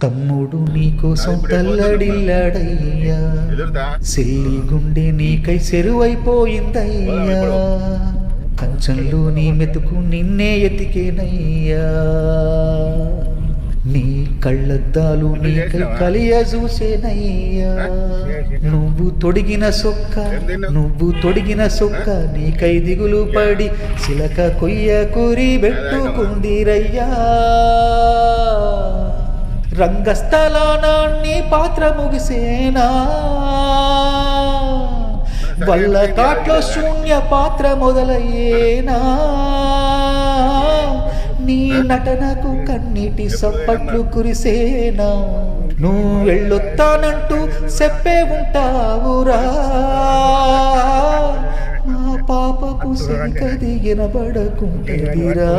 తమ్ముడు నీకోసం తల్లడిల్లాడయ్యా, సిల్లి గుండె నీకై చెరువైపోయిందయ్యా, కంచంలో నీ మెతుకు నిన్నే ఎతికేనయ్యా, నీ కళ్ళద్దాలు నీకై కలియ చూసేనయ్యా, నువ్వు తొడిగిన సొక్క నీకై దిగులు పడి చిలక కొయ్య కూరి పెట్టుకుందిరయ్యా, రంగస్థలాన నీ పాత్ర ముగిసేనా, వల్ల కాట్లో శూన్య పాత్ర మొదలయ్యేనా, నీ నటనకు కన్నీటి సప్పట్లు కురిసేనా, నువ్వు వెళ్ళొత్తానంటూ చెప్పే ఉంటావురా, మా పాపకు సరికది వినబడకుంటదిరా.